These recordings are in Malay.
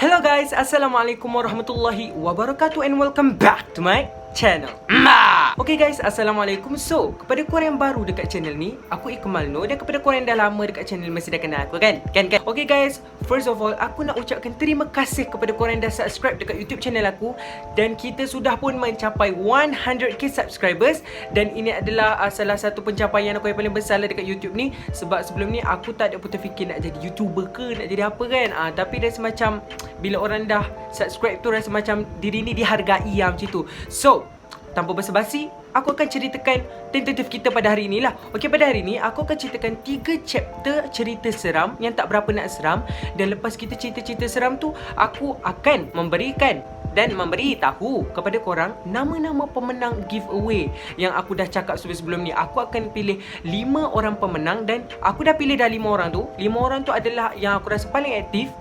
Hello guys, Assalamualaikum warahmatullahi wabarakatuh and welcome back to my channel. Okay guys, Assalamualaikum. So, kepada korang yang baru dekat channel ni, aku Ikmal Noor. Dan kepada korang yang dah lama dekat channel ni, mesti dah kenal aku kan? Kan? Okay guys, first of all, aku nak ucapkan terima kasih kepada korang yang dah subscribe dekat YouTube channel aku. Dan kita sudah pun mencapai 100k subscribers. Dan ini adalah salah satu pencapaian aku yang paling besar lah dekat YouTube ni. Sebab sebelum ni aku tak ada pun terfikir nak jadi YouTuber ke, nak jadi apa kan. Tapi rasa macam bila orang dah subscribe tu, rasa macam diri ni dihargai macam tu. So, tanpa basa-basi, aku akan ceritakan tentatif kita pada hari inilah. Okey, pada hari ini aku akan ceritakan 3 chapter cerita seram yang tak berapa nak seram. Dan lepas kita cerita-cerita seram tu, aku akan memberikan dan memberi tahu kepada korang nama-nama pemenang giveaway yang aku dah cakap sebelum ni. Aku akan pilih 5 orang pemenang dan aku dah pilih dah 5 orang tu. 5 orang tu adalah yang aku rasa paling aktif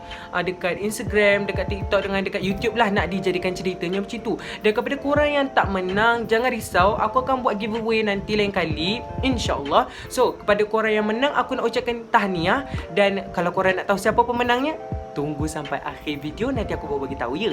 dekat Instagram, dekat TikTok dengan dekat YouTube lah, nak dijadikan ceritanya macam tu. Dan kepada korang yang tak menang, jangan risau, aku akan buat giveaway nanti lain kali, InsyaAllah. So, kepada korang yang menang, aku nak ucapkan tahniah. Dan kalau korang nak tahu siapa pemenangnya, tunggu sampai akhir video, nanti aku bawa bagi tahu ya.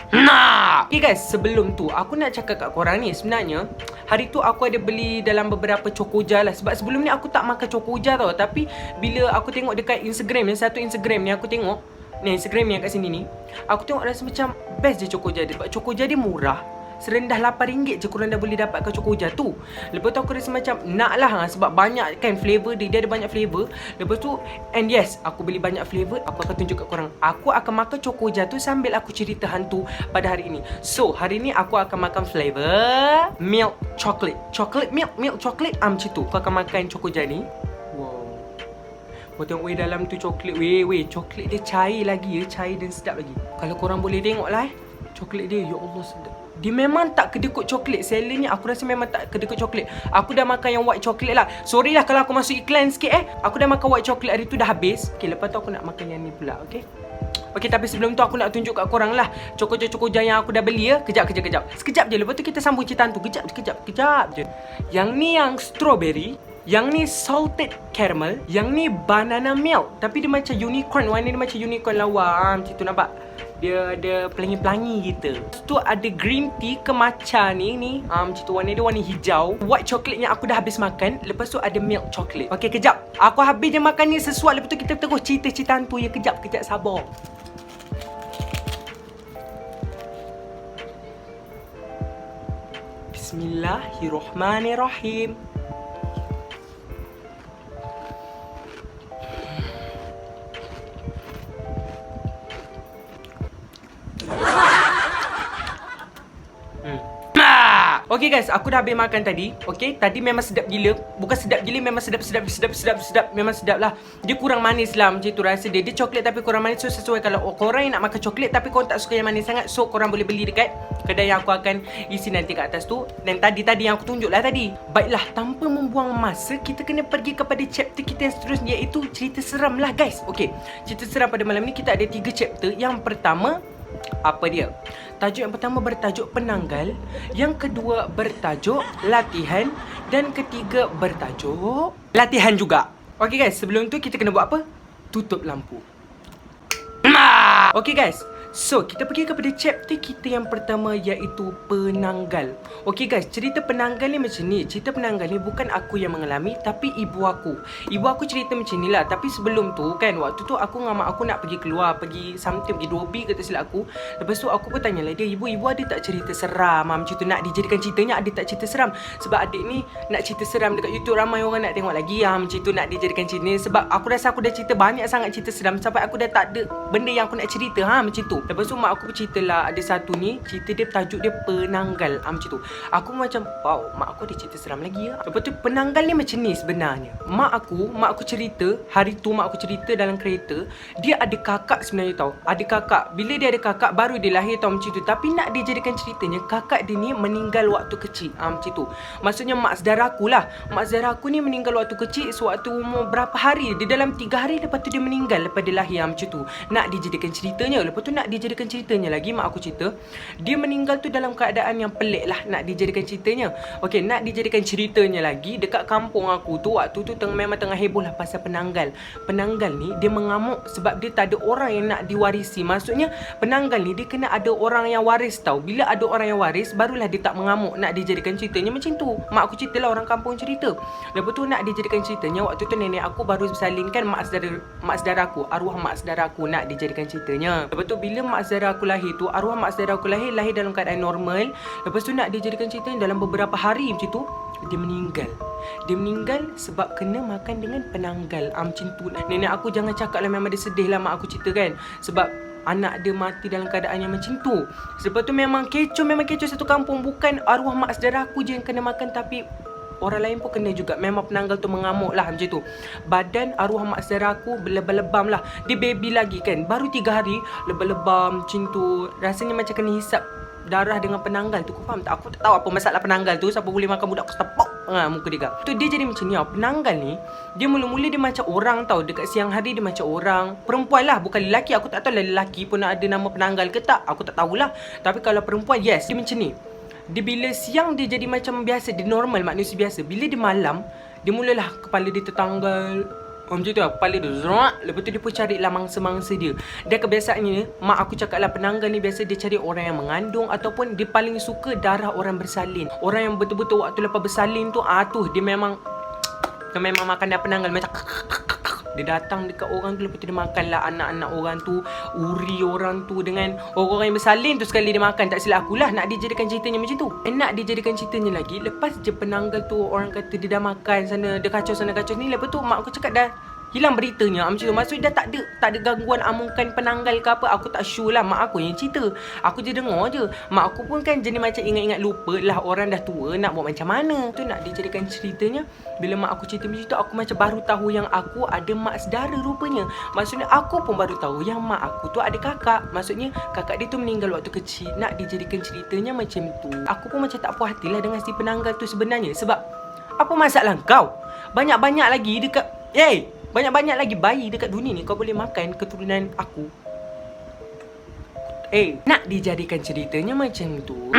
Okay guys, sebelum tu aku nak cakap kat korang ni, sebenarnya hari tu aku ada beli dalam beberapa cokoja lah. Sebab sebelum ni aku tak makan cokoja tau. Tapi bila aku tengok dekat Instagram, yang satu Instagram ni aku tengok, ni Instagram yang kat sini ni, aku tengok rasa macam best je cokoja dia. Sebab cokoja dia murah, serendah RM8 je korang dah boleh dapatkan cokoja tu. Lepas tu aku rasa macam nak lah, sebab banyak kan flavor dia, dia ada banyak flavor. Lepas tu, and yes, aku beli banyak flavor. Aku akan tunjuk kat korang, aku akan makan cokoja tu sambil aku cerita hantu pada hari ini. So, hari ni aku akan makan flavor milk chocolate. Chocolate milk chocolate, macam tu. Aku akan makan cokoja ni. Wow, kau tengok weh dalam tu coklat. Weh, coklat dia cair lagi ya, cair dan sedap lagi. Kalau korang boleh tengok lah coklat dia, ya Allah sedap. Dia memang tak kedekut coklat. Seller ni aku rasa memang tak kedekut coklat. Aku dah makan yang white coklat lah. Sorry lah kalau aku masuk iklan sikit Aku dah makan white coklat hari tu dah habis. Okay, lepas tu aku nak makan yang ni pula. Okay, tapi sebelum tu aku nak tunjuk kat korang lah cokoja-cokoja yang aku dah beli ya. Kejap. Sekejap je, lepas tu kita sambung cerita tu. Kejap je. Yang ni yang strawberry, yang ni salted caramel, yang ni banana milk. Tapi dia macam unicorn. Warna dia macam unicorn lawa. Macam tu nampak. Dia ada pelangi-pelangi gitu. Lepas tu ada green tea ke matcha ni. Macam tu, warna dia warna hijau. White chocolate yang aku dah habis makan. Lepas tu ada milk chocolate. Okay, kejap. Aku habis je makan ni sesuai. Lepas tu kita terus cerita-cerita tu ya. Kejap, sabar. Bismillahirrahmanirrahim. Okay guys, aku dah habis makan tadi. Okay, tadi memang sedap gila. Bukan sedap gila, memang sedap. Memang sedap lah. Dia kurang manis lah macam tu rasa dia. Dia coklat tapi kurang manis. So sesuai kalau korang yang nak makan coklat tapi korang tak suka yang manis sangat, so korang boleh beli dekat kedai yang aku akan isi nanti kat atas tu. Dan tadi yang aku tunjuk lah tadi. Baiklah, tanpa membuang masa, kita kena pergi kepada chapter kita yang seterusnya, iaitu cerita seram lah guys. Okay, cerita seram pada malam ni kita ada 3 chapter. Yang pertama, apa dia? Tajuk yang pertama bertajuk penanggal, yang kedua bertajuk latihan, dan ketiga bertajuk latihan juga. Okay guys, sebelum tu kita kena buat apa? Tutup lampu. Okay guys, so kita pergi kepada chapter kita yang pertama, iaitu penanggal. Okay guys, cerita penanggal ni macam ni. Cerita penanggal ni bukan aku yang mengalami, tapi ibu aku. Ibu aku cerita macam ni lah. Tapi sebelum tu kan, waktu tu aku dengan mak aku nak pergi keluar, pergi something, pergi Dobi kata silap aku. Lepas tu aku pun tanyalah dia, ibu ada tak cerita seram macam tu, nak dijadikan ceritanya, ada tak cerita seram? Sebab adik ni nak cerita seram dekat YouTube, ramai orang nak tengok lagi macam tu, nak dijadikan cerita ni. Sebab aku rasa aku dah cerita banyak sangat cerita seram sampai aku dah tak ada benda yang aku nak cerita macam tu. Lepas tu mak aku cerita lah, ada satu ni, cerita dia tajuk dia penanggal macam tu. Aku macam, wow, mak aku ada cerita seram lagi ya. Lepas tu penanggal ni macam ni sebenarnya. Mak aku cerita, hari tu mak aku cerita dalam kereta, dia ada kakak sebenarnya tau. Ada kakak. Bila dia ada kakak, baru dia lahir tau macam tu. Tapi nak dia jadikan ceritanya, kakak dia ni meninggal waktu kecil macam tu. Maksudnya mak saudara aku lah. Mak saudara aku ni meninggal waktu kecil, sewaktu umur berapa hari. Dia dalam 3 hari lepas tu dia meninggal lepas dia lahir macam tu. Nak dijadikan ceritanya. Lepas tu nak nak dijadikan ceritanya lagi, mak aku cerita, dia meninggal tu dalam keadaan yang pelik lah nak dijadikan ceritanya. Okey, nak dijadikan ceritanya lagi, dekat kampung aku tu waktu tu memang tengah heboh lah pasal penanggal. Penanggal ni dia mengamuk sebab dia tak ada orang yang nak diwarisi. Maksudnya penanggal ni dia kena ada orang yang waris tau. Bila ada orang yang waris, barulah dia tak mengamuk nak dijadikan ceritanya macam tu. Mak aku ceritalah, orang kampung cerita. Lepas tu nak dijadikan ceritanya, waktu tu nenek aku baru bersalin kan mak saudara aku, arwah mak saudara aku nak dijadikan ceritanya. Lepas tu bila mak saudara aku lahir tu, arwah mak saudara aku lahir dalam keadaan normal. Lepas tu nak dijadikan ceritanya dalam beberapa hari macam tu, dia meninggal. Dia meninggal sebab kena makan dengan penanggal. Macam tu. Nenek aku jangan cakap lah, memang dia sedih lah mak aku cerita kan. Sebab anak dia mati dalam keadaan yang macam tu. Sebab tu memang kecoh satu kampung. Bukan arwah mak saudara aku je yang kena makan, tapi orang lain pun kena juga. Memang penanggal tu mengamuk lah macam tu. Badan arwah mak saudara aku lebam-lebam lah. Dia baby lagi kan, baru 3 hari lebam-lebam macam tu. Rasanya macam kena hisap darah dengan penanggal tu. Kau faham tak? Aku tak tahu apa masalah penanggal tu. Siapa boleh makan budak aku setepok muka dia. Tu dia jadi macam ni tau. Penanggal ni dia mula-mula dia macam orang tau. Dekat siang hari dia macam orang. Perempuan lah, bukan lelaki. Aku tak tahu lah lelaki pun ada nama penanggal ke tak. Aku tak tahulah. Tapi kalau perempuan, yes, dia macam ni. Dia bila siang dia jadi macam biasa, dia normal manusia biasa. Bila dia malam, dia mulalah kepala dia tertanggal. Macam tu lah, kepala dia zerak. Lepas tu dia pun carilah mangsa-mangsa dia. Dan kebiasaannya, mak aku cakap lah, penanggal ni biasa dia cari orang yang mengandung, ataupun dia paling suka darah orang bersalin. Orang yang betul-betul waktu lepas bersalin tu, dia memang makan dah penanggal macam dia datang dekat orang tu. Lepas tu dia makanlah anak-anak orang tu, uri orang tu dengan orang yang bersalin tu sekali dia makan. Tak silap akulah nak dijadikan ceritanya macam tu. Nak dijadikan ceritanya lagi, lepas je penanggal tu orang kata dia dah makan sana, dia kacau sana kacau ni. Lepas tu mak aku cakap dah hilang beritanya macam tu. Maksudnya dah tak ada gangguan amukan penanggal ke apa. Aku tak sure lah, mak aku yang cerita. Aku je dengar je. Mak aku pun kan jenis macam ingat-ingat lupa lah. Orang dah tua nak buat macam mana. Tu nak dijadikan ceritanya. Bila mak aku cerita macam tu, aku macam baru tahu yang aku ada mak saudara rupanya. Maksudnya aku pun baru tahu yang mak aku tu ada kakak. Maksudnya kakak dia tu meninggal waktu kecil. Nak dijadikan ceritanya macam tu. Aku pun macam tak puas hati lah dengan si penanggal tu sebenarnya. Sebab apa masalah kau? Banyak-banyak lagi dekat banyak-banyak lagi bayi dekat dunia ni. Kau boleh makan keturunan aku. Nak dijadikan ceritanya macam tu.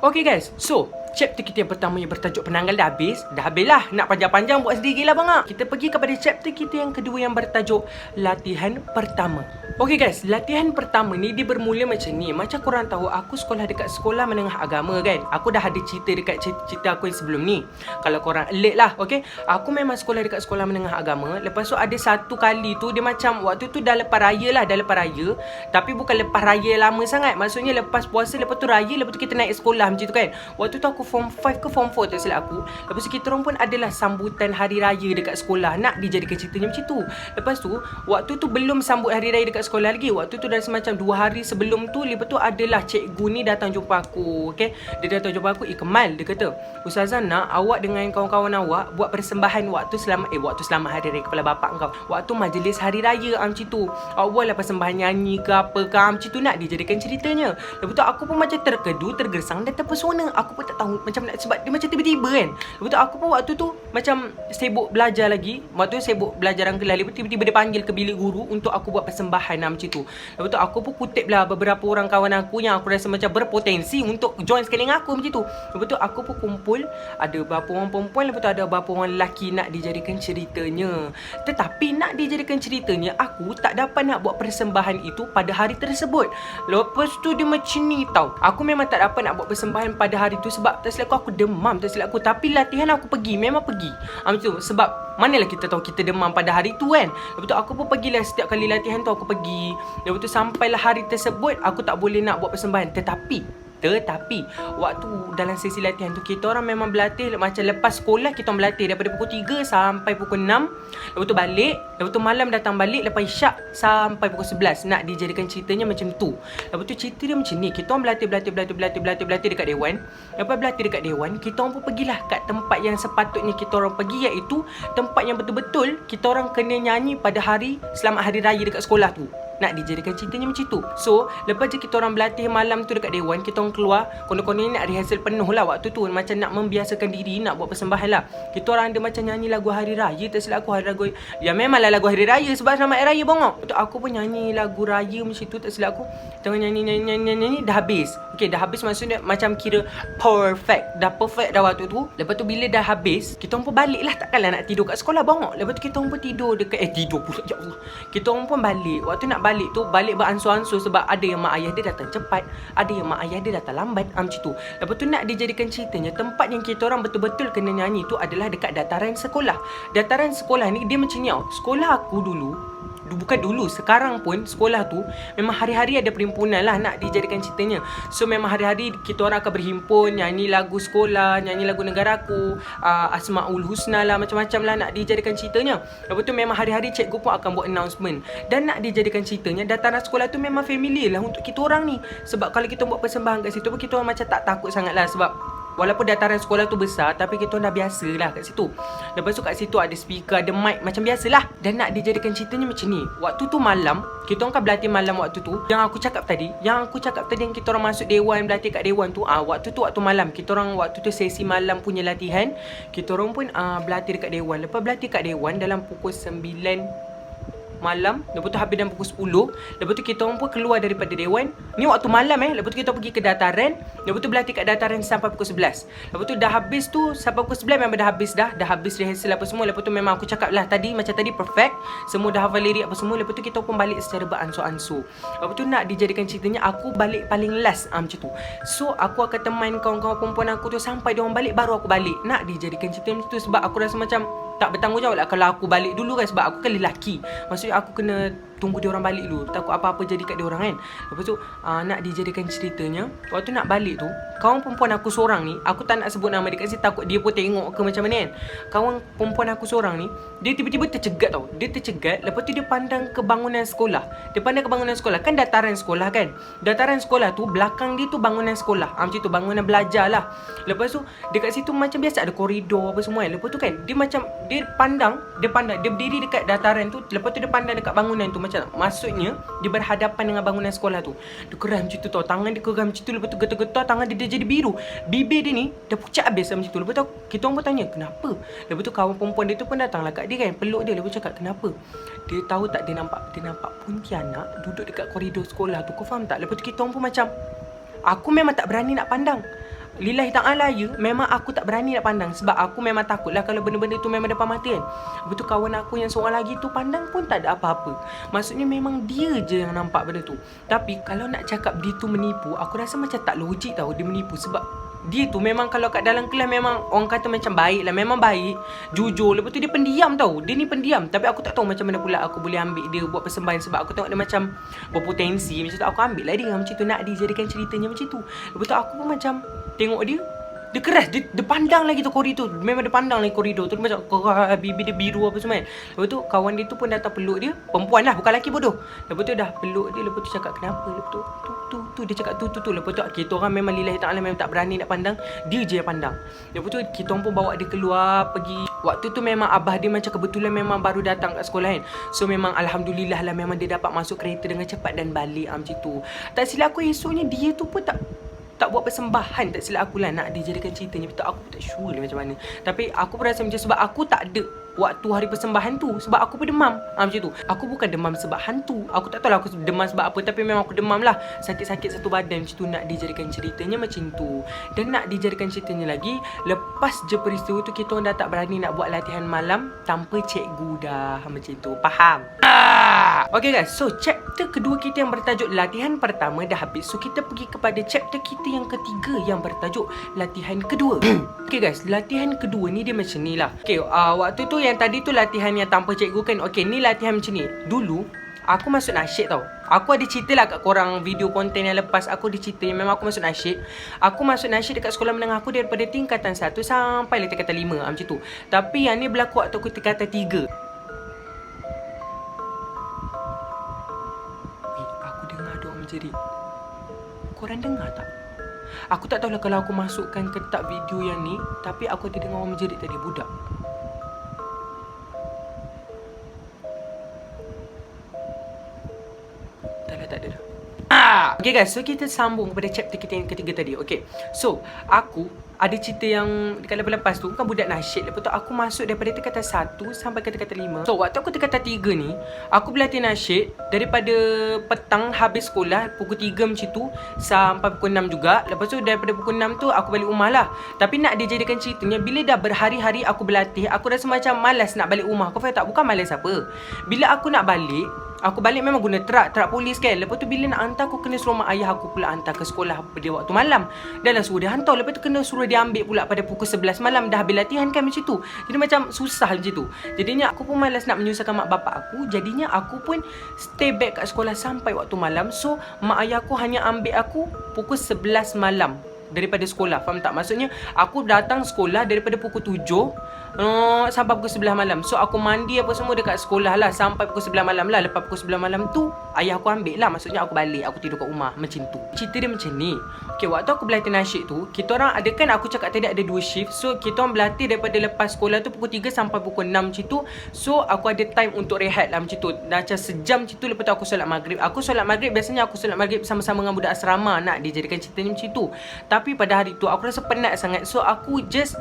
Okay guys, so chapter kita yang pertama yang bertajuk penanggal dah habis. Dah habis lah. Nak panjang-panjang buat sendiri lah bang. Kita pergi kepada chapter kita yang kedua yang bertajuk latihan pertama. Okay guys, latihan pertama ni dia bermula macam ni. Macam korang tahu, aku sekolah dekat sekolah menengah agama kan. Aku dah ada cerita dekat cerita aku yang sebelum ni. Kalau korang alert lah, okay. Aku memang sekolah dekat sekolah menengah agama. Lepas tu ada satu kali tu dia macam waktu tu dah lepas raya lah. Dah lepas raya. Tapi bukan lepas raya lama sangat. Maksudnya lepas puasa, lepas tu raya, lepas tu kita naik sekolah macam tu kan. Waktu tu aku form 5 ke form 4 tak silap aku. Lepas tu kita orang pun adalah sambutan hari raya dekat sekolah. Nak dijadikan ceritanya macam tu. Lepas tu waktu tu belum sambut hari raya dekat sekolah lagi. Waktu tu dah semacam 2 hari sebelum tu. Lepas tu adalah cikgu ni datang jumpa aku. Okay, dia datang jumpa aku. Kemal, dia kata, Ustazah nak awak dengan kawan-kawan awak buat persembahan waktu selamat hari raya kepala bapak kau. Waktu majlis hari raya macam tu. Awak buatlah persembahan nyanyi ke apa ke macam tu. Nak dijadikan ceritanya. Lepas tu aku pun macam terkedu, tergersang dan terpesona. Aku pun tak tahu macam nak, sebab dia macam tiba-tiba kan. Lepas tu aku pun waktu tu macam sibuk belajar lagi. Waktu tu sibuk belajar kelas. Lepas tu tiba-tiba dia panggil ke bilik guru untuk aku buat persembahan macam tu. Lepas tu aku pun kutip lah beberapa orang kawan aku yang aku rasa macam berpotensi untuk join sekali dengan aku macam tu. Lepas tu aku pun kumpul, ada beberapa orang perempuan, lepas tu ada beberapa orang lelaki nak dijadikan ceritanya. Tetapi nak dijadikan ceritanya, aku tak dapat nak buat persembahan itu pada hari tersebut. Lepas tu dia macam ni tau. Aku memang tak dapat nak buat persembahan pada hari tu sebab tak silap aku demam, tak silap aku. Tapi latihan aku pergi, memang pergi macam tu. Sebab manalah kita tahu kita demam pada hari tu kan. Lepas tu aku pun pergilah setiap kali latihan tu aku pergi. Lepas tu sampailah hari tersebut aku tak boleh nak buat persembahan. Tetapi waktu dalam sesi latihan tu kita orang memang berlatih. Macam lepas sekolah kita orang berlatih daripada pukul 3 sampai pukul 6. Lepas tu balik. Lepas tu malam datang balik lepas isyak sampai pukul 11. Nak dijadikan ceritanya macam tu. Lepas tu cerita dia macam ni. Kita orang berlatih dekat dewan. Lepas berlatih dekat dewan, kita orang pun pergilah kat tempat yang sepatutnya kita orang pergi, iaitu tempat yang betul-betul kita orang kena nyanyi pada hari selamat hari raya dekat sekolah tu. nak dijadikan ceritanya macam tu. So lepas je kita orang berlatih malam tu dekat dewan, kita orang keluar, konon-konon nak rehearsal penuh lah waktu tu, macam nak membiasakan diri, nak buat persembahan lah. Kita orang ada macam nyanyi lagu hari raya, tak silap aku, lagu ya memanglah lagu hari raya sebab selamat hari raya bongok. Betul, aku pun nyanyi lagu raya macam tu, tak silap aku. Tengah nyanyi dah habis. Okey, dah habis maksudnya macam kira perfect. Dah perfect dah waktu tu. Lepas tu bila dah habis, kita orang pun balik lah, takkanlah nak tidur kat sekolah bongok. Lepas tu kita orang pun tidur dekat tidur pula, ya Allah. Kita orang pun balik. Waktu nak balik tu, balik beransur-ansur sebab ada yang mak ayah dia datang cepat, ada yang mak ayah dia datang lambat, macam tu. Lepas tu nak dijadikan ceritanya, tempat yang kita orang betul-betul kena nyanyi tu adalah dekat dataran sekolah. Dataran sekolah ni dia macam ni tau. Sekolah aku dulu, bukan dulu, sekarang pun sekolah tu memang hari-hari ada perhimpunan lah nak dijadikan ceritanya. So memang hari-hari kita orang akan berhimpun, nyanyi lagu sekolah, nyanyi lagu negaraku, Asmaul Husna lah, macam-macam lah nak dijadikan ceritanya. Lepas tu memang hari-hari cikgu pun akan buat announcement. Dan nak dijadikan ceritanya, dataran sekolah tu memang familiar lah untuk kita orang ni. Sebab kalau kita buat persembahan kat situ pun kita orang macam tak takut sangat lah. Sebab walaupun dataran sekolah tu besar, tapi kita dah biasa lah kat situ. Lepas tu kat situ ada speaker, ada mic, macam biasalah. Dan nak dijadikan ceritanya macam ni. Waktu tu malam, kita orang kan berlatih malam waktu tu. Yang aku cakap tadi yang kita orang masuk dewan, berlatih kat dewan tu, waktu tu waktu malam. Kita orang waktu tu sesi malam punya latihan. Kita orang pun berlatih dekat dewan. Lepas berlatih kat dewan dalam pukul 9 malam, lepas tu habis dalam pukul 10. Lepas tu kita orang pun keluar daripada dewan. Ni waktu malam lepas tu kita pergi ke dataran. Lepas tu berlatih kat dataran sampai pukul 11. Lepas tu dah habis tu, sampai pukul 11 memang dah habis dah. Dah habis rehearsal apa semua. Lepas tu memang aku cakap lah tadi, macam tadi perfect. Semua dah hafal lirik apa semua. Lepas tu kita pun balik secara beransur-ansur. Lepas tu nak dijadikan ceritanya, aku balik paling last macam tu. So aku akan teman kawan-kawan perempuan aku tu sampai diorang balik, baru aku balik. Nak dijadikan cerita macam tu sebab aku rasa macam tak bertanggungjawab lah kalau aku balik dulu kan. Sebab aku kan lelaki, maksudnya aku kena tunggu diorang balik dulu, takut apa-apa jadi kat diorang kan. Lepas tu nak dijadikan ceritanya, waktu nak balik tu, kawan perempuan aku seorang ni, aku tak nak sebut nama dia kat sini, takut dia pun tengok ke macam mana kan. Kawan perempuan aku seorang ni, dia tiba-tiba tercegat tau. Dia tercegat, lepas tu dia pandang ke bangunan sekolah. Dia pandang ke bangunan sekolah, kan dataran sekolah kan. Dataran sekolah tu, belakang dia tu bangunan sekolah, macam tu, bangunan belajar lah. Lepas tu dekat situ macam biasa ada koridor apa semua kan. Lepas tu kan dia macam dia pandang, dia berdiri dekat dataran tu. Lepas tu dia pandang dekat bangunan tu, macam maksudnya dia berhadapan dengan bangunan sekolah tu. Dia keram macam tu tau, tangan dia keram macam tu. Lepas tu getar-getar tangan dia jadi biru. Bibir dia ni dah pucat habis macam tu. Lepas tu kita orang pun tanya kenapa. Lepas tu kawan perempuan dia tu pun datang lah kat dia kan, peluk dia. Lepas tu cakap kenapa. Dia tahu tak, dia nampak Pontianak duduk dekat koridor sekolah tu. Kau faham tak? Lepas tu kita orang pun macam, aku memang tak berani nak pandang. Lillahi ta'ala ya, memang aku tak berani nak pandang. Sebab aku memang takut lah kalau benda-benda tu memang depan mata kan. Lepas tu kawan aku yang seorang lagi tu pandang pun tak ada apa-apa. Maksudnya memang dia je yang nampak benda tu. Tapi kalau nak cakap dia tu menipu, aku rasa macam tak logik tau dia menipu. Sebab dia tu memang kalau kat dalam kelas memang orang kata macam baik lah, memang baik, jujur. Lepas tu dia pendiam tau. Dia ni pendiam. Tapi aku tak tahu macam mana pula aku boleh ambil dia buat persembahan. Sebab aku tengok dia macam berpotensi macam tu. Aku ambil lah dia macam tu, nak dijadikan ceritanya macam tu. Lepas tu aku pun macam tengok dia keras, dia pandang lagi tu koridor tu. Memang dia pandang lagi koridor tu. Dia macam bibir dia biru apa semua kan. Lepas tu kawan dia tu pun datang peluk dia. Perempuan lah, bukan lelaki bodoh. Lepas tu dah peluk dia. Lepas tu cakap kenapa. Lepas tu dia cakap tu. Lepas tu kita orang memang lillahi ta'ala memang tak berani nak pandang. Dia je yang pandang. Lepas tu kita orang pun bawa dia keluar pergi. Waktu tu memang abah dia macam kebetulan memang baru datang kat sekolah kan. So memang alhamdulillah lah, memang dia dapat masuk kereta dengan cepat dan balik macam tu. Tak silap aku esoknya dia tu pun tak buat persembahan, tak silap aku lah, nak dijadikan ceritanya. Betul, aku tak sure lah macam mana. Tapi aku pun rasa macam sebab aku tak ada waktu hari persembahan tu. Sebab aku pun demam macam tu. Aku bukan demam sebab hantu. Aku tak tahu lah aku demam sebab apa. Tapi memang aku demam lah, sakit-sakit satu badan macam tu. Nak dijadikan ceritanya macam tu. Dan nak dijadikan ceritanya lagi, lepas je peristiwa tu kita orang dah tak berani nak buat latihan malam tanpa cikgu dah, macam tu. Faham? Okay guys, so chapter kedua kita yang bertajuk latihan pertama dah habis. So kita pergi kepada chapter kita yang ketiga yang bertajuk latihan kedua. Okay guys, latihan kedua ni dia macam ni lah. Okay, waktu tu yang tadi tu latihan yang tanpa cikgu kan. Okay, ni latihan macam ni. Dulu aku masuk nasyid tau. Aku ada cerita lah kat korang video konten yang lepas. Aku ada cerita yang memang aku masuk nasyid. Aku masuk nasyid dekat sekolah menengah aku daripada tingkatan 1 sampai tingkatan 5 macam tu. Tapi yang ni berlaku waktu aku tingkatan 3. Jadi korang dengar tak? Aku tak tahulah kalau aku masukkan ke tak video yang ni, tapi aku ada dengar orang menjerit tadi, budak. Okay guys, so kita sambung kepada chapter kita yang ketiga tadi. Okay, so aku ada cerita yang dekat lepas tu kan budak nasyid. Lepas tu aku masuk daripada tingkatan 1 sampai ke tingkatan 5. So waktu aku tingkatan 3 ni, aku berlatih nasyid daripada petang habis sekolah pukul 3 macam tu sampai pukul 6 juga. Lepas tu daripada pukul 6 tu aku balik rumah lah. Tapi nak dijadikan ceritanya, bila dah berhari-hari aku berlatih, aku rasa macam malas nak balik rumah. Kau faham tak? Bukan malas apa. Bila aku nak balik, aku balik memang guna truck polis kan. Lepas tu bila nak hantar, aku kena suruh mak ayah aku pula hantar ke sekolah pada waktu malam. Dah lah suruh dia hantar. Lepas tu kena suruh dia ambil pula pada pukul 11 malam. Dah habis latihan kan macam tu. Jadi macam susah macam tu. Jadinya aku pun malas nak menyusahkan mak bapak aku. Jadinya aku pun stay back kat sekolah sampai waktu malam. So mak ayah aku hanya ambil aku pukul 11 malam daripada sekolah. Faham tak? Maksudnya aku datang sekolah daripada pukul 7 sampai pukul 11 malam. So aku mandi apa semua dekat sekolah lah sampai pukul 11 malam lah. Lepas pukul 11 malam tu ayah aku ambil lah. Maksudnya aku balik, aku tidur kat rumah. Macam tu. Cerita dia macam ni. Okay, waktu aku berlatih nasyid tu, kita orang ada kan, aku cakap tadi ada 2 shift. So kita orang berlatih daripada lepas sekolah tu pukul 3 sampai pukul 6 macam tu. So aku ada time untuk rehat lah macam tu. Dah macam sejam macam tu. Lepas tu aku solat maghrib. Aku solat maghrib, biasanya aku solat maghrib bersama-sama dengan budak asrama. Nak dijadikan ceritanya macam tu. Tapi pada hari tu aku rasa penat sangat. So aku just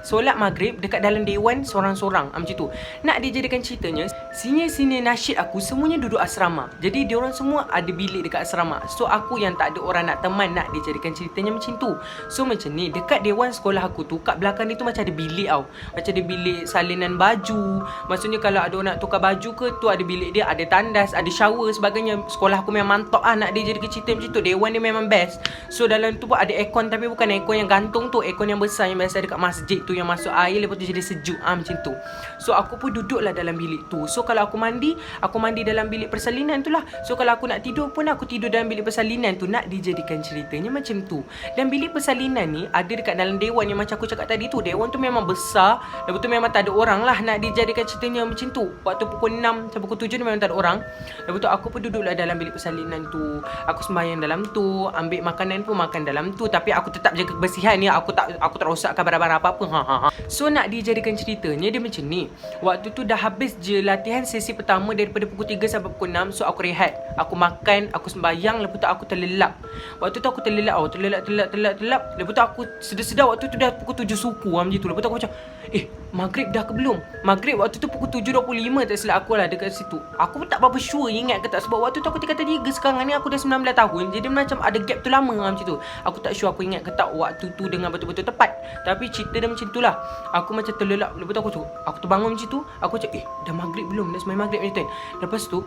solat maghrib dekat dalam dewan sorang-sorang macam tu. Nak dijadikan ceritanya, senior-senior nasyid aku semuanya duduk asrama. Jadi diorang semua ada bilik dekat asrama. So aku yang tak ada orang nak teman, nak dijadikan ceritanya macam tu. So macam ni, dekat dewan sekolah aku tu, kat belakang dia tu macam ada bilik tau. Macam ada bilik salinan baju. Maksudnya kalau ada orang nak tukar baju ke, tu ada bilik dia, ada tandas, ada shower sebagainya. Sekolah aku memang mantap lah nak dijadikan cerita macam tu. Dewan dia memang best. So dalam tu pun ada aircon, tapi bukan aircon yang gantung tu, aircon yang besar yang biasa dekat masjid tu, yang masuk air lepas tu jadi sejuk macam tu. So aku pun duduklah dalam bilik tu. So kalau aku mandi dalam bilik persalinan tu lah. So kalau aku nak tidur pun aku tidur dalam bilik persalinan tu. Nak dijadikan ceritanya macam tu. Dan bilik persalinan ni ada dekat dalam dewan yang macam aku cakap tadi tu. Dewan tu memang besar. Lepas tu memang tak ada orang lah. Nak dijadikan ceritanya macam tu. Waktu pukul 6 sampai pukul 7 ni memang tak ada orang. Lepas tu aku pun duduklah dalam bilik persalinan tu. Aku sembahyang dalam tu, ambil makanan pun makan dalam tu. Tapi aku tetap jaga kebersihan ni. Aku tak rosakkan barang-barang apa-apa. So nak dijadikan ceritanya dia macam ni. Waktu tu dah habis je latihan sesi pertama daripada pukul 3 sampai pukul 6. So aku rehat, aku makan, aku sembahyang. Lepas tu aku terlelap. Waktu tu aku terlelap terlelap. Lepas tu aku sedar-sedar waktu tu dah pukul 7 suku macam tu. Lepas tu aku macam maghrib dah ke belum? Maghrib waktu tu pukul 7.25 tak silap aku lah dekat situ. Aku pun tak berapa sure ingat ke tak. Sebab waktu tu aku tingkatan 3, sekarang ni aku dah 19 tahun. Jadi macam ada gap tu lama macam tu. Aku tak sure aku ingat ke tak waktu tu dengan betul-betul tepat. Tapi cerita dia macam tu lah. Aku macam terlelap. Lepas tu aku terbangun macam tu. Aku macam dah maghrib belum? Dah sembahyang maghrib macam tu kan. Lepas tu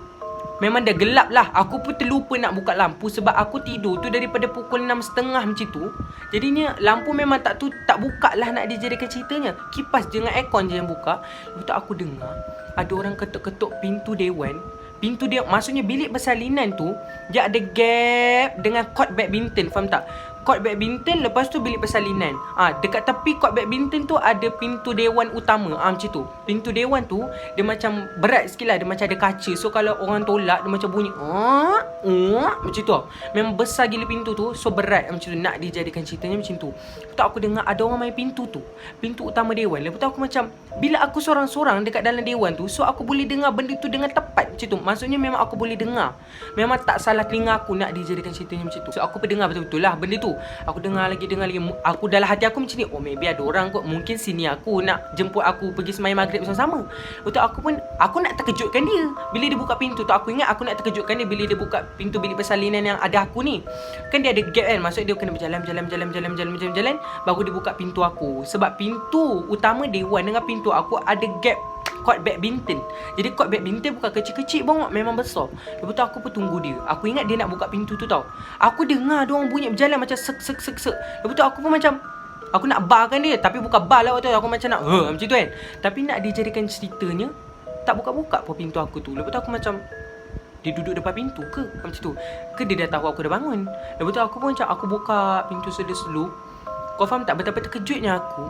memang dah gelap lah. Aku pun terlupa nak buka lampu. Sebab aku tidur tu daripada pukul 6.30 macam tu. Jadinya lampu memang tak buka lah nak dijadikan ceritanya. Kipas je dengan aircon je yang buka. Lepas tu aku dengar ada orang ketuk-ketuk pintu dewan. Pintu dia, maksudnya bilik persalinan tu, dia ada gap dengan court badminton. Faham tak? Court badminton, lepas tu bilik persalinan. Dekat tepi court badminton tu ada pintu dewan utama. Macam tu. Pintu dewan tu dia macam berat sikit lah. Dia macam ada kaca. So kalau orang tolak, dia macam bunyi macam tu. Memang besar gila pintu tu. So berat macam tu. Nak dijadikan ceritanya macam tu. Lepas tu aku dengar ada orang main pintu tu, pintu utama dewan. Lepas tu aku macam, bila aku sorang-sorang dekat dalam dewan tu, so aku boleh dengar benda tu dengan tepat macam tu. Maksudnya memang aku boleh dengar. Memang tak salah telinga aku nak dijadikan ceritanya macam tu. So aku pun dengar betul-betul lah benda tu. Aku dengar lagi. Aku dalam hati aku macam ni, maybe ada orang kot. Mungkin sini aku nak jemput aku pergi sembahyang maghrib bersama-sama. Lepas tu aku nak terkejutkan dia. Bila dia buka pintu tu, aku ingat aku nak terkejutkan dia bila dia buka pintu bilik persalinan yang ada aku ni. Kan dia ada gap kan. Maksudnya dia kena berjalan baru dia buka pintu aku. Sebab pintu utama dewan dengan pintu aku ada gap court badminton. Jadi court badminton bukan kecil-kecil bang, memang besar. Lepas tu aku pun tunggu dia. Aku ingat dia nak buka pintu tu tau. Aku dengar dia orang bunyi berjalan macam sek. Lepas tu aku pun macam, aku nak barkan dia. Tapi bukan bar lah waktu tu. Aku macam nak macam tu kan. Tapi nak dijadikan ceritanya, tak buka-buka pun pintu aku tu. Lepas tu aku macam, dia duduk depan pintu ke? Macam tu. Ke dia dah tahu aku dah bangun? Lepas tu aku pun macam, aku buka pintu slow. Kau faham tak betapa terkejutnya aku?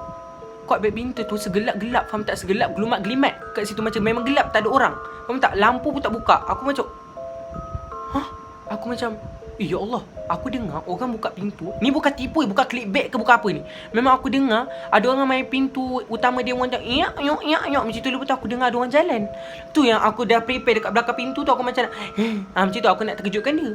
Court badminton tu segelap-gelap. Faham tak? Segelap gelumat-gelimat kat situ. Macam memang gelap, tak ada orang. Faham tak? Lampu pun tak buka. Aku macam, aku macam, ya Allah, aku dengar orang buka pintu. Ni bukan tipu, bukan clickbait ke bukan apa ni. Memang aku dengar ada orang main pintu utama dia, orang macam macam tu. Lepas tu aku dengar ada orang jalan. Tu yang aku dah prepare dekat belakang pintu tu. Aku macam nak macam tu, aku nak terkejutkan dia.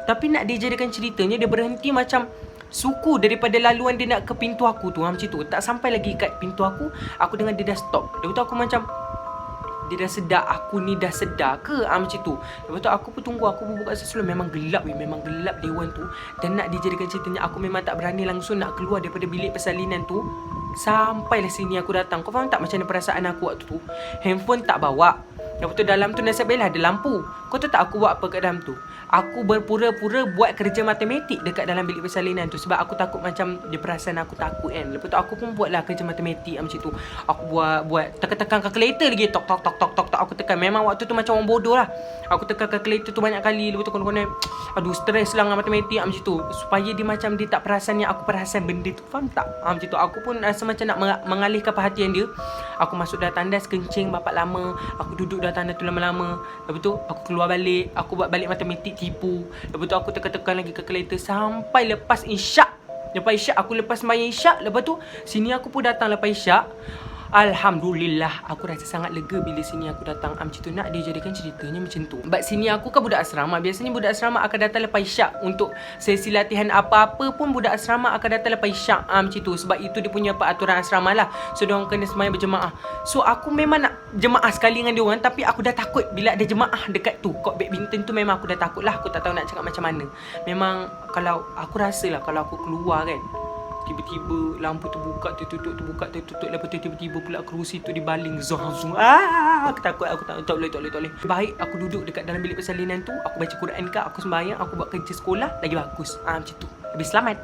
Tapi nak dia jadikan ceritanya, dia berhenti macam suku daripada laluan dia nak ke pintu aku tu, macam tu. Tak sampai lagi kat pintu aku dengar dia dah stop. Lepas tu aku macam, dia dah sedar aku ni dah sedar ke? Macam tu. Lepas tu aku pun tunggu, aku pun buka sesuatu. Memang gelap memang gelap dewan tu. Dan nak dijadikan ceritanya, aku memang tak berani langsung nak keluar daripada bilik persalinan tu. Sampailah sini aku datang. Kau faham tak macam mana perasaan aku waktu tu? Handphone tak bawa. Lepas tu dalam tu nasib baiklah ada lampu. Kau tahu tak aku buat apa kat dalam tu? Aku berpura-pura buat kerja matematik dekat dalam bilik persalinan tu. Sebab aku takut macam dia perasan aku takut kan. Lepas tu aku pun buatlah kerja matematik macam tu. Aku buat tekan calculator lagi. Tok. Aku tekan. Memang waktu tu macam orang bodoh lah. Aku tekan calculator tu banyak kali. Lepas tu konon-konon, aduh stres lah dengan matematik macam tu. Supaya dia macam dia tak perasan yang aku perasan benda tu. Faham tak? Macam tu. Aku pun rasa macam nak mengalihkan perhatian dia. Aku masuk dalam tandas, kencing bapak lama. Aku duduk dalam tandas tu lama-lama. Lepas tu aku keluar balik. Aku buat balik matematik, tipu. Lepas tu aku tekan lagi calculator sampai lepas isyak. Lepas isyak aku lepas sembahyang isyak. Lepas tu sini aku pun datang lepas isyak. Alhamdulillah, aku rasa sangat lega bila sini aku datang. Macam tu nak dia jadikan ceritanya macam tu. Sebab sini aku kan budak asrama. Biasanya budak asrama akan datang lepas isyak. Untuk sesi latihan apa-apa pun budak asrama akan datang lepas isyak. Macam tu. Sebab itu dia punya peraturan asrama lah. So diorang kena sembahyang berjemaah. So aku memang nak jemaah sekali dengan diorang. Tapi aku dah takut bila ada jemaah dekat tu. Court badminton tu memang aku dah takut lah. Aku tak tahu nak cakap macam mana. Memang kalau aku rasa lah, kalau aku keluar kan, tiba-tiba lampu terbuka, tertutup, terbuka, tertutup. Lepas tu tiba-tiba pula kerusi tu dibaling. Zoom. Aku takut, tak boleh. Baik aku duduk dekat dalam bilik persalinan tu. Aku baca Quran ke, aku sembahyang, aku buat kerja sekolah. Lagi bagus. Macam tu. Lebih selamat.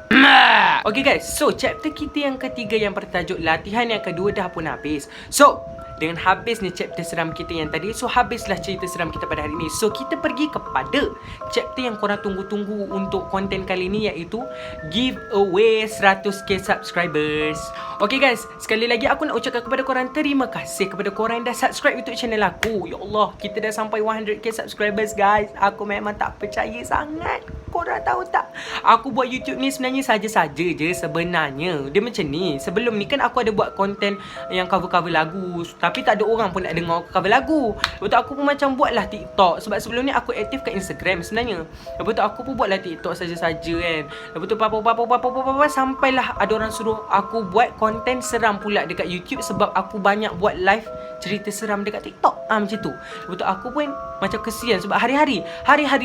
Okay guys, so chapter kita yang ketiga yang bertajuk latihan yang kedua dah pun habis. So dengan habisnya chapter seram kita yang tadi, so habislah cerita seram kita pada hari ini. So kita pergi kepada chapter yang korang tunggu-tunggu untuk konten kali ni, iaitu giveaway 100k subscribers. Okay guys, sekali lagi aku nak ucapkan kepada korang terima kasih kepada korang yang dah subscribe YouTube channel aku. Ya Allah, kita dah sampai 100k subscribers guys. Aku memang tak percaya sangat. Korang tahu tak, aku buat YouTube ni sebenarnya saja-saja je sebenarnya. Dia macam ni, sebelum ni kan aku ada buat konten yang cover-cover lagu, tapi tak ada orang pun nak dengar aku cover lagu. Lepas tu aku pun macam buatlah TikTok. Sebab sebelum ni aku aktif kat Instagram sebenarnya. Lepas tu aku pun buatlah TikTok saja-saja kan. Lepas tu apa sampailah ada orang suruh aku buat konten seram pula dekat YouTube. Sebab aku banyak buat live cerita seram dekat TikTok. Macam tu. Lepas tu aku pun macam kesian. Sebab hari-hari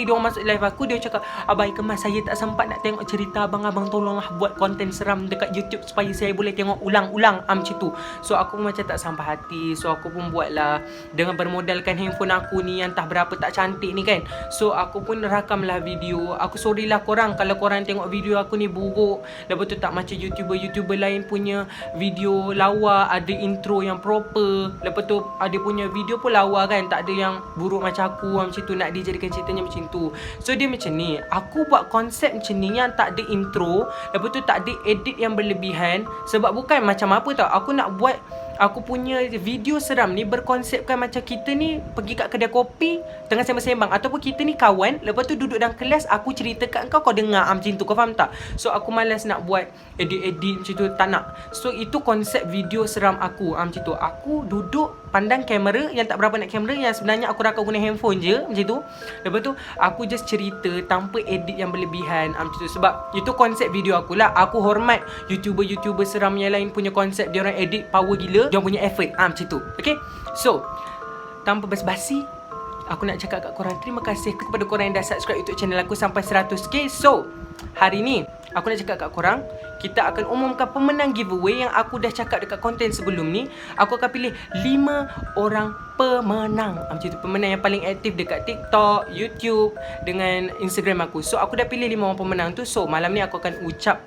dia orang masuk live aku, dia cakap, Abang Kemas, saya tak sempat nak tengok cerita abang-abang, tolonglah buat konten seram dekat YouTube supaya saya boleh tengok ulang-ulang. Macam tu. So aku pun macam tak sampai hati. So aku pun buatlah dengan bermodalkan handphone aku ni yang entah berapa tak cantik ni kan. So aku pun rakamlah video. Aku sorry lah korang kalau korang tengok video aku ni buruk. Lepas tu tak macam YouTuber lain punya video lawa, ada intro yang proper. Lepas tu ada punya video pun lawa kan, tak ada yang buruk macam aku. Macam tu nak dijadikan ceritanya macam tu. So dia macam ni, aku buat konsep macam ni yang tak ada intro. Lepas tu tak ada edit yang berlebihan. Sebab bukan macam apa tau, aku nak buat aku punya video seram ni berkonsepkan macam kita ni pergi kat kedai kopi tengah sembang-sembang, ataupun kita ni kawan, lepas tu duduk dalam kelas, aku cerita kat kau, kau dengar macam tu. Kau faham tak? So aku malas nak buat edit-edit macam tu, tak nak. So itu konsep video seram aku. Macam tu. Aku duduk pandang kamera yang tak berapa nak kamera, yang sebenarnya aku rakam guna handphone je macam tu. Lepas tu aku just cerita tanpa edit yang berlebihan macam tu. Sebab itu konsep video aku lah. Aku hormat YouTuber seram yang lain punya konsep, dia orang edit power gila, dia punya effort. Macam tu. Okay. So tanpa basa-basi, aku nak cakap kat korang terima kasih kepada korang yang dah subscribe YouTube channel aku sampai 100k. So hari ni aku nak cakap kat korang, kita akan umumkan pemenang giveaway yang aku dah cakap dekat konten sebelum ni. Aku akan pilih 5 orang pemenang. Macam tu, pemenang yang paling aktif dekat TikTok, YouTube dengan Instagram aku. So aku dah pilih 5 orang pemenang tu. So malam ni aku akan ucap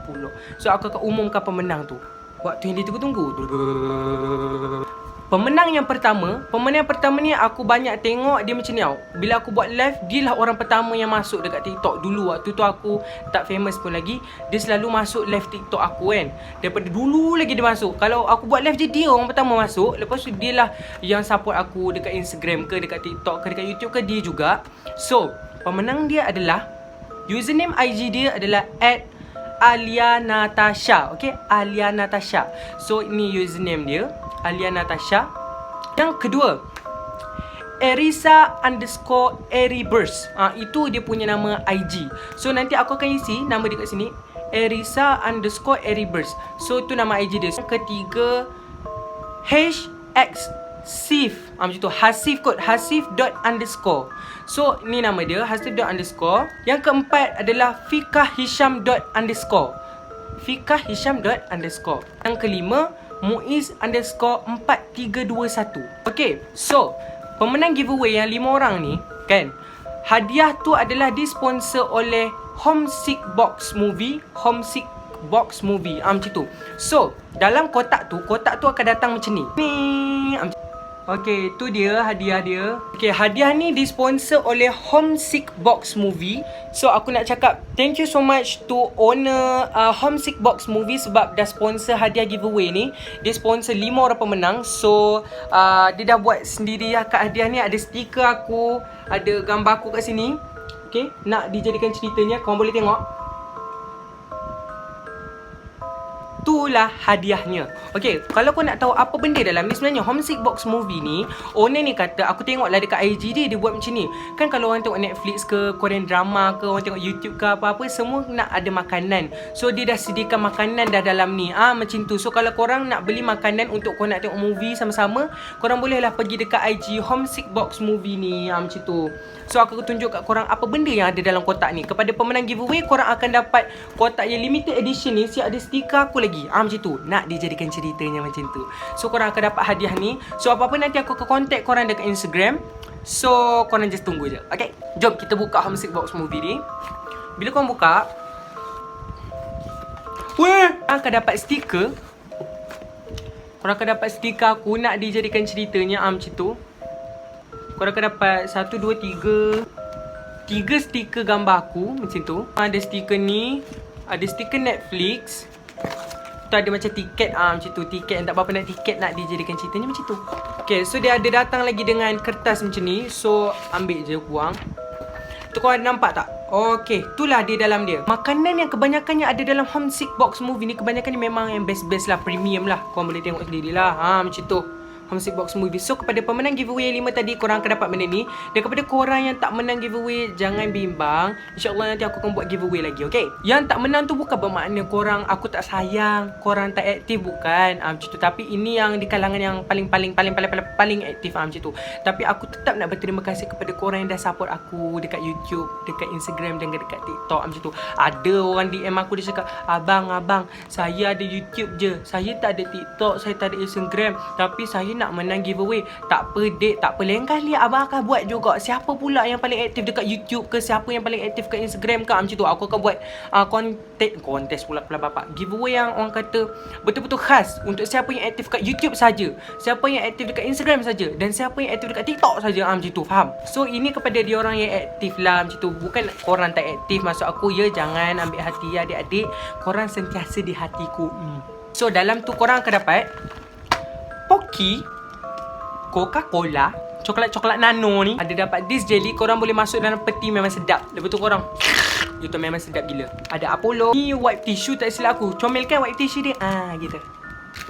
pula. So aku akan umumkan pemenang tu. Waktu yang ditunggu-tunggu. Pemenang yang pertama ni aku banyak tengok dia macam ni tau. Bila aku buat live, dia lah orang pertama yang masuk dekat TikTok. Dulu waktu tu aku tak famous pun lagi, dia selalu masuk live TikTok aku kan. Daripada dulu lagi dia masuk. Kalau aku buat live je, dia orang pertama masuk. Lepas tu dia lah yang support aku dekat Instagram ke, dekat TikTok ke, dekat YouTube ke, dia juga. So pemenang dia adalah, username IG dia adalah @Alia Natasha. Okay, Alia Natasha. So ini username dia, Alia Natasha. Yang kedua, Erisa_Eriburst. Itu dia punya nama IG. So nanti aku akan isi nama dia kat sini, Erisa_Eriburst. So tu nama IG dia. Ketiga, HXSIF. Macam tu, Hasif kot, Hasif._. So ni nama dia, Hasif._. Yang keempat adalah Fikahhisham._. Fikahhisham._. Yang kelima, Muiz_4321. Okay, so pemenang giveaway yang 5 orang ni kan, hadiah tu adalah disponsor oleh Homesick Box Movie. Macam tu. So dalam kotak tu akan datang macam ni. Okay, tu dia hadiah dia. Okay, hadiah ni disponsor oleh Homesick Box Movie. So aku nak cakap thank you so much to owner Homesick Box Movie sebab dah sponsor hadiah giveaway ni. Dia sponsor 5 orang pemenang. So dia dah buat sendiri lah kat hadiah ni. Ada stiker aku, ada gambar aku kat sini. Okay, nak dijadikan ceritanya, korang boleh tengok. Itulah hadiahnya. Okay, kalau kau nak tahu apa benda dalam ni, sebenarnya Homesick Box Movie ni, owner ni kata, aku tengoklah dekat IG dia buat macam ni. Kan kalau orang tengok Netflix ke, Korean drama ke, orang tengok YouTube ke apa-apa, semua nak ada makanan. So dia dah sediakan makanan dah dalam ni. Macam tu. So kalau korang nak beli makanan untuk korang nak tengok movie sama-sama, korang bolehlah pergi dekat IG Homesick Box Movie ni. Macam tu. So aku tunjuk kat korang apa benda yang ada dalam kotak ni. Kepada pemenang giveaway, korang akan dapat kotak yang limited edition ni. Siap ada stiker aku lagi. Macam tu. Nak dijadikan ceritanya macam tu. So korang akan dapat hadiah ni. So apa-apa nanti aku akan contact korang dekat Instagram. So korang just tunggu je. Okay, jom kita buka Homesick Box Movie ni. Bila korang buka, akan dapat stiker. Korang akan dapat stiker aku nak dijadikan ceritanya. Macam tu. Korang akan dapat 1, 2, 3 stiker gambar aku. Macam tu. Ada stiker ni, ada stiker Netflix. Tu ada macam tiket. Macam tu. Tiket yang tak berapa nak tiket nak dijadikan ceritanya macam tu. Okay, so dia ada datang lagi dengan kertas macam ni. So ambil je, buang. Tu korang nampak tak? Okay, itulah dia dalam dia. Makanan yang kebanyakannya ada dalam Homesick Box Movie ni, kebanyakannya memang yang best-best lah, premium lah. Korang boleh tengok sendirilah. Macam tu. Homesick Box Movie. So kepada pemenang giveaway 5 tadi, korang akan dapat benda ni. Dan kepada korang yang tak menang giveaway, jangan bimbang. InsyaAllah nanti aku akan buat giveaway lagi, okay? Yang tak menang tu bukan bermakna korang aku tak sayang, korang tak aktif, bukan. Macam tu. Tapi ini yang di kalangan yang paling aktif. Macam tu. Tapi aku tetap nak berterima kasih kepada korang yang dah support aku dekat YouTube, dekat Instagram dan dekat TikTok. Macam tu. Ada orang DM aku, dia cakap, Abang, saya ada YouTube je, saya tak ada TikTok, saya tak ada Instagram, tapi saya nak menang giveaway. Tak apa dek, tak apa, lain kali abang akan buat juga. Siapa pula yang paling aktif dekat YouTube ke, siapa yang paling aktif kat Instagram ke, macam tu. Aku akan buat kontes pula bapak, giveaway yang orang kata betul-betul khas untuk siapa yang aktif kat YouTube saja, siapa yang aktif dekat Instagram saja, dan siapa yang aktif dekat TikTok saja. Macam tu, faham? So ini kepada dia orang yang aktif lah. Macam tu. Bukan korang tak aktif. Maksud aku, ya, jangan ambil hati ya adik-adik, korang sentiasa di hatiku. So dalam tu korang akan dapat Pocky, Coca-Cola, coklat-coklat nano ni. Ada dapat this jelly, korang boleh masuk dalam peti, memang sedap. Lepas tu korang itu memang sedap gila. Ada Apollo. Ni wipe tissue, tak silap aku. Comelkan wipe tissue dia. Gitu.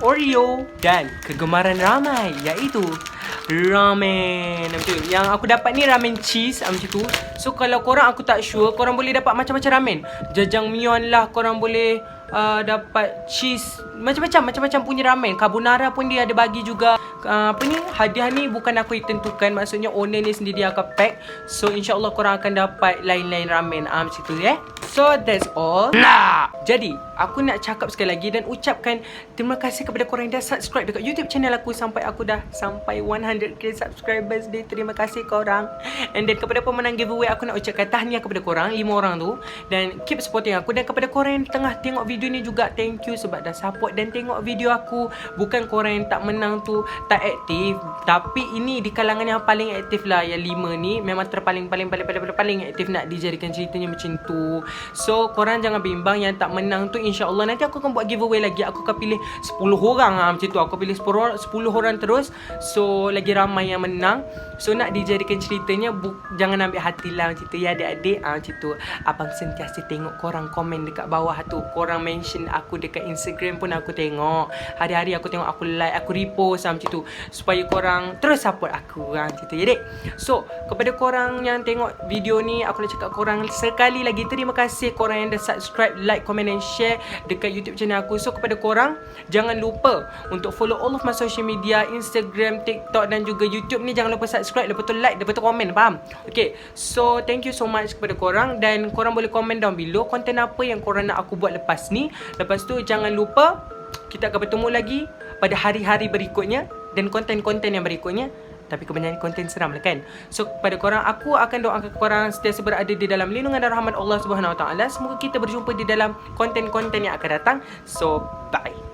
Oreo. Dan kegemaran ramai, iaitu ramen. Macam tu. Yang aku dapat ni ramen cheese. Macam tu. So kalau korang aku tak sure, korang boleh dapat macam-macam ramen. Jajangmyeon lah, korang boleh dapat cheese, macam-macam punya ramen. Carbonara pun dia ada bagi juga. Hadiah ni bukan aku yang tentukan, maksudnya owner ni sendiri akan pack. So insyaAllah korang akan dapat lain-lain ramen. Macam tu So that's all. Jadi aku nak cakap sekali lagi dan ucapkan terima kasih kepada korang yang dah subscribe dekat YouTube channel aku sampai aku dah sampai 100k subscribers day. Terima kasih korang. And then kepada pemenang giveaway, aku nak ucapkan tahniah kepada korang 5 orang tu. Dan keep supporting aku. Dan kepada korang yang tengah tengok video ni juga, thank you sebab dah support dan tengok video aku. Bukan korang yang tak menang tu tak aktif, tapi ini di kalangan yang paling aktif lah. Yang 5 ni memang paling aktif nak dijadikan ceritanya macam tu. So korang jangan bimbang. Yang tak menang tu insyaAllah nanti aku akan buat giveaway lagi. Aku akan pilih 10 orang macam tu. Aku pilih 10 orang terus. So lagi ramai yang menang. So nak dijadikan ceritanya, jangan ambil hati lah macam tu ya adik-adik. Macam tu. Abang sentiasa tengok korang komen dekat bawah tu. Korang mention aku dekat Instagram pun aku tengok. Hari-hari aku tengok, aku like, aku repost macam tu, supaya korang terus support aku macam tu ya dek. So kepada korang yang tengok video ni, aku nak cakap korang sekali lagi terima kasih korang yang dah subscribe, like, comment and share dekat YouTube channel aku. So kepada korang, jangan lupa untuk follow all of my social media, Instagram, TikTok dan juga YouTube ni. Jangan lupa subscribe, lepas tu like, lepas tu komen, faham? Okay, so thank you so much kepada korang. Dan korang boleh komen down below konten apa yang korang nak aku buat lepas ni. Lepas tu jangan lupa kita akan bertemu lagi pada hari-hari berikutnya dan konten-konten yang berikutnya. Tapi kebanyakan konten seram lah kan. So kepada korang, aku akan doakan korang sentiasa berada di dalam lindungan dan rahmat Allah Subhanahu Wa Taala. Semoga kita berjumpa di dalam konten-konten yang akan datang. So bye.